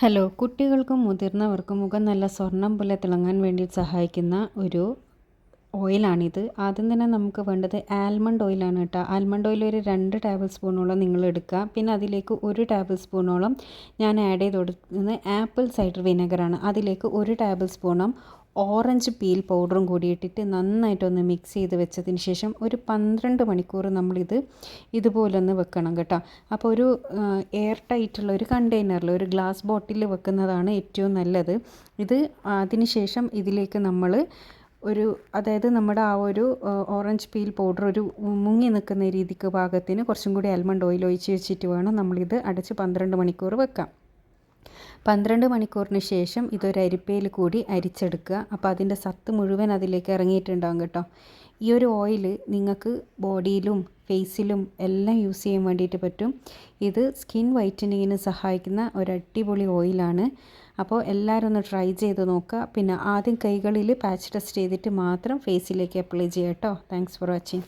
Hello, കുട്ടികൾക്കും മുതിർന്നവർക്കും മുഖം നല്ല സ്വർണം പോലെ തിളങ്ങാൻ വേണ്ടി സഹായിക്കുന്ന ഒരു ഓയിലാണിത്. ആദ്യം തന്നെ നമുക്ക് വേണ്ടത് ആൽമണ്ട് ഓയിലാണ് കേട്ടോ. ആൽമണ്ട് ഓയിൽ ഒരു 2 ടേബിൾ സ്പൂണോളം നിങ്ങൾ എടുക്കുക. പിന്നെ അതിലേക്ക് 1 ടേബിൾ സ്പൂണോളം ഞാൻ ആഡ് ചെയ്ത് കൊടുക്കുന്നത് ആപ്പിൾ സൈഡർ വിനെഗറാണ്. അതിലേക്ക് 1 ടേബിൾ സ്പൂണും ഓറഞ്ച് പീൽ പൗഡറും കൂടി ഇട്ടിട്ട് നന്നായിട്ടൊന്ന് മിക്സ് ചെയ്ത് വെച്ചതിന് ശേഷം ഒരു 12 മണിക്കൂർ നമ്മളിത് ഇതുപോലൊന്ന് വെക്കണം കേട്ടോ. അപ്പോൾ ഒരു എയർ ടൈറ്റുള്ള ഒരു കണ്ടെയ്നറിൽ ഒരു ഗ്ലാസ് ബോട്ടിൽ വെക്കുന്നതാണ് ഏറ്റവും നല്ലത്. അതിന് ശേഷം ഇതിലേക്ക് നമ്മൾ അതായത് നമ്മുടെ ആ ഒരു ഓറഞ്ച് പീൽ പൗഡർ ഒരു മുങ്ങി നിൽക്കുന്ന രീതിക്ക് പാകത്തിന് കുറച്ചും കൂടി ആൽമണ്ട് ഓയിൽ ഒഴിച്ച് വെച്ചിട്ട് വേണം നമ്മളിത് അടച്ച് 12 മണിക്കൂർ വെക്കാം. 12 മണിക്കൂറിന് ശേഷം ഇതൊരു അരിപ്പയിൽ കൂടി അരിച്ചെടുക്കുക. അപ്പോൾ അതിൻ്റെ സത്ത് മുഴുവൻ അതിലേക്ക് ഇറങ്ങിയിട്ടുണ്ടാകും കേട്ടോ. ഈ ഒരു ഓയിൽ നിങ്ങൾക്ക് ബോഡിയിലും ഫേസിലും എല്ലാം യൂസ് ചെയ്യാൻ വേണ്ടിയിട്ട് പറ്റും. ഇത് സ്കിൻ വൈറ്റനിങ്ങിന് സഹായിക്കുന്ന ഒരു അടിപൊളി ഓയിലാണ്. അപ്പോൾ എല്ലാവരും ഒന്ന് ട്രൈ ചെയ്ത് നോക്കുക. പിന്നെ ആദ്യം കൈകളിൽ പാച്ച് ടെസ്റ്റ് ചെയ്തിട്ട് മാത്രം ഫേസിലേക്ക് അപ്ലൈ ചെയ്യുക കേട്ടോ. Thanks for watching.